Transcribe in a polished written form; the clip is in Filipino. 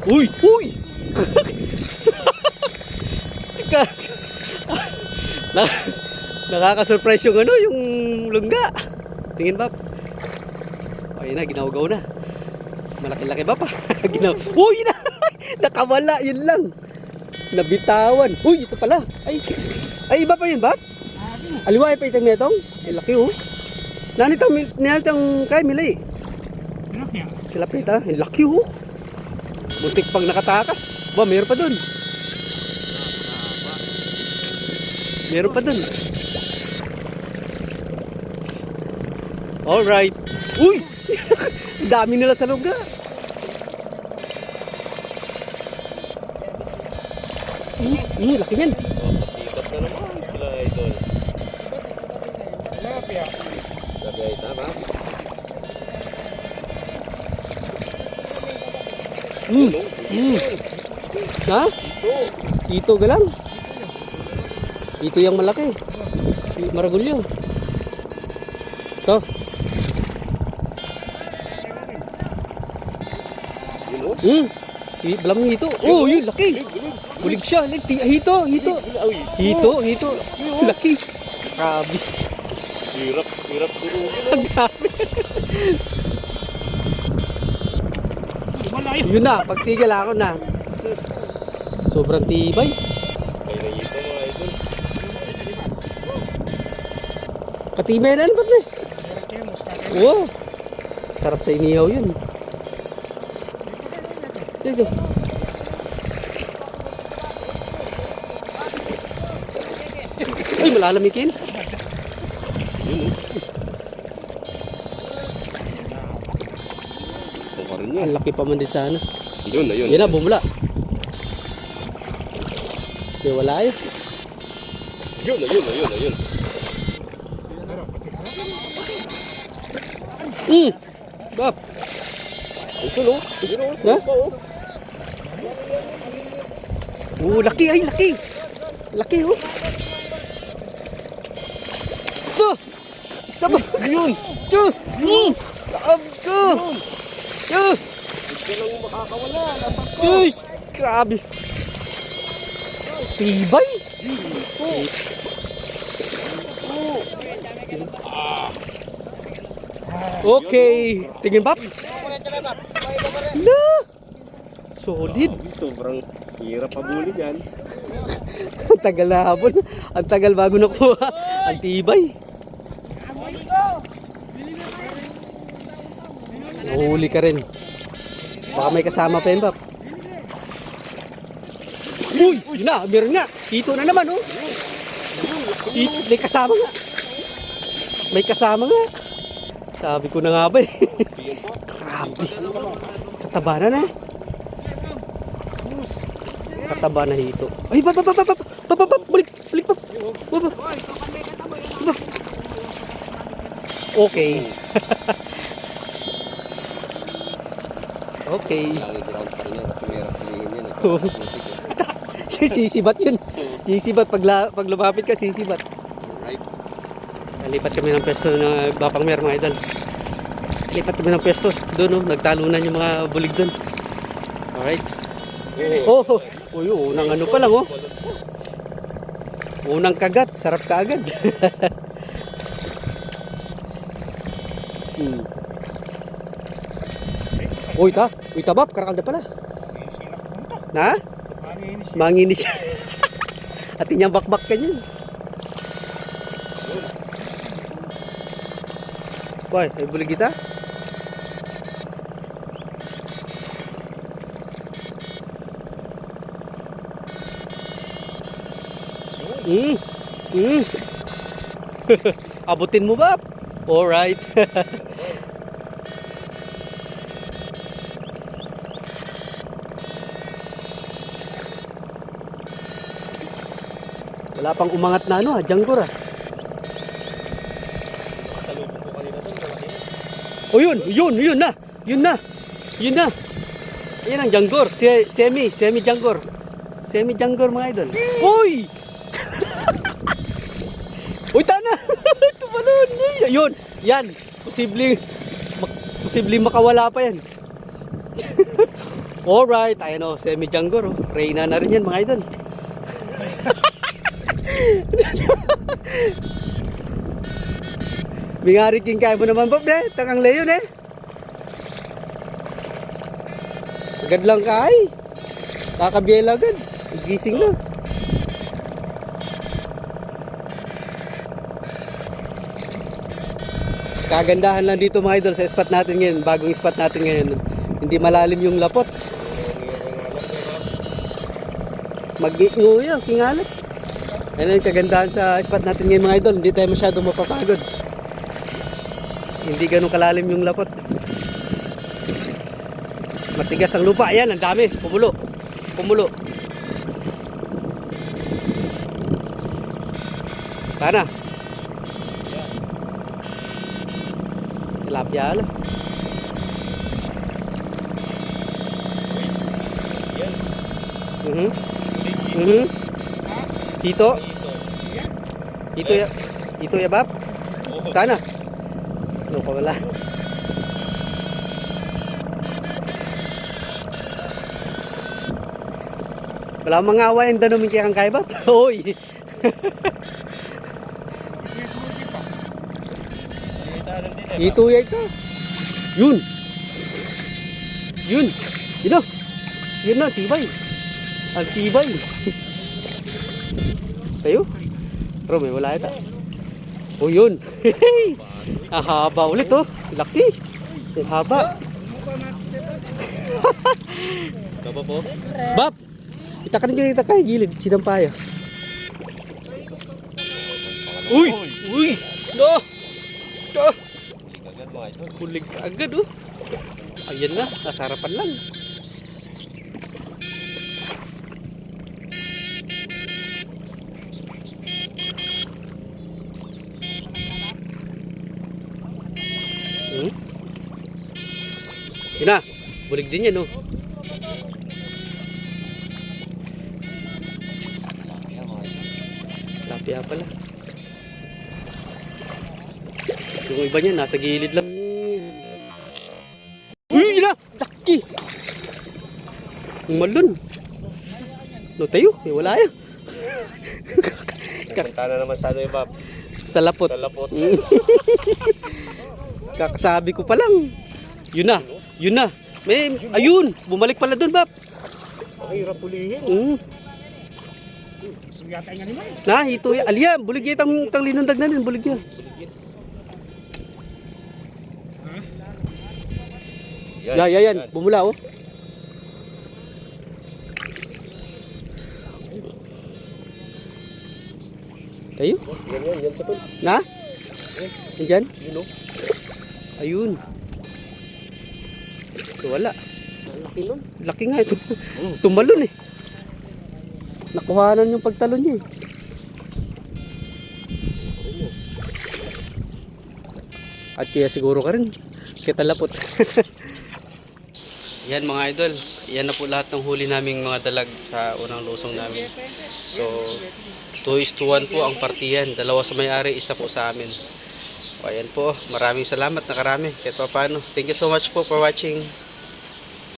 Uy! Uy! Teka. Nakaka-surprise yung ano, yung lungga. Tingin ba? Ayun na, ginawgaw na. Malaki-laki ba pa? Uy! Nakawala, yun lang. Nabitawan. Uy, ito pala. Ay iba pa yun ba? Aliwa pa itong netong. Ay, laki oh. Nanitang kay Milay. Sila pita. Ay, laki oh. Muntik pang nakatakas. Ba, mayroon pa dun. Meron pa dun. Alright. Uy! Dami nila sa lugar. Laki yan. Sikat na naman sila idol. Sabi ay tama. Ha? Ito galang. Ito yung malaki. Maragulyo. Ito. Belam hito. Oh, yun laki. Bulig siya. Hito. Hito. Laki. Grabe. Hirap Ang grabe. Yun na, pagtigil ako na. Sobrang tibay. Kaya nangyipa mga idol. Katibay na ba na? Oo. Sarap sa inihaw yun. Dito. Ay, malalamikin. Ang laki pa man din sana. Yun. Yan na, bumula. Di wala yun. Ayun. Bap. Ito no? Ha? Oh, laki. Laki oh. Ito. Taba. Yun. Ito. Taab ko. Ito. Ito lang makakawala. Uy, grabe. Tibay. Okay. Tingin Bap. Na. Solid. Sobrang hirap pabuli yan. Ang tagal na hapon. Ang tagal bago nakuha. Ang tibay. Nahuli ka rin. Baka may kasama pa yun, Bap. Uy! Yun na! Meron nga! Hito na naman, oh! May kasama nga! May kasama nga! Sabi ko na nga ba eh. Grabe! Kataba na. Kataba na hito. Ay! Bap! Balik! Bap! Okay. Okay. Lagi ground pa rin yan kasi mayroon pilihin yan. Sisibat yun. Sisibat. Pag lumapit ka, sisibat. Right. Lipat kami ng pwesto ng Bapang Mer, mga idol. Lipat kami ng pwesto. Doon, nagtalunan yung mga bulig doon. Alright. Oh, unang ano pa lang, oh. Unang kagat. Sarap ka agad. Uy, Bap. Karakalda pala. Na? Manginis siya. At inyang bakbak ka niyan. Boy, ay bulig kita? Abutin mo ba? Alright. Wala pang umangat na ano, Django ah. Oh yun na. Yun na. Ayan ang Django, semi Django. Semi Django mga idol. Uy! Uy, tana! Tumalon! Yun! Yan! Posibleng makawala pa yan. Alright, ayan o, semi-jungle o. Reyna na rin yan mga idol. Bingari king kaya mo naman Bob eh. Tangang leyon eh. Agad lang kay. Kakabiyela agad. Gising na. Kagandahan lang dito mga idol sa spot natin ngayon. Bagong spot natin ngayon. Hindi malalim yung lapot. Mag-iinguya, kingalat. Ayun yung kagandahan sa spot natin ngayon mga idol. Hindi tayo masyadong mapapagod. Hindi ganun kalalim yung lapot. Matigas ang lupa. Ayan, ang dami. Pumulo. Pumulo. Sana. Tilapia lang. Dito. Dito ya. Dito ya, Bab. Sana. Ano ko wala. Wala mga awayan daw namin kaya kang kaya, Bab. Hoy. Ito ya ito. Yun. Yun. Yun na. Yun na, tibay. Ang tibay. Tayo. Pero may wala ito. O yun. Ang haba ulit oh. Laki. Ang haba. Kaba po? Bab. Itakan kita kay gilid. Sinampaya. Uy. Uy. No. No. Agad mga idol. Kulig ka agad oh. Ayan na, nasa harapan lang. Yun na, bulig din yan oh. Lapia pala. Yung iba niya nasa gilid lang. Uy, ina! Taki! Malun. No tayo, wala yan. Punta na naman sa ano yung Bob. Sa lapot. Sa lapot. Kakasabi ko pa lang. Yun na, yun na. May, ayun, bumalik pala doon, Bab. Ay, hirap pulihin. Na, ito ya. Aliya, bulig ya tang linundag na din, bulig ya. Yan. Bumula oh. Tayo? Yan sa tol. Na? Nandyan? Yun oh. Ayun. So, wala. Laki nun. Laki nga ito. Tumalon eh. Nakuhanan yung pagtalon niya eh. At kaya siguro ka rin. Kita lapot. Yan mga idol. Yan na po lahat ng huli naming mga dalag sa unang lusong namin. So, 2:1 po ang partiyan. Dalawa sa may-ari, isa po sa amin. O ayan po. Maraming salamat. Nakarami. Kahit pa paano. Thank you so much po for watching.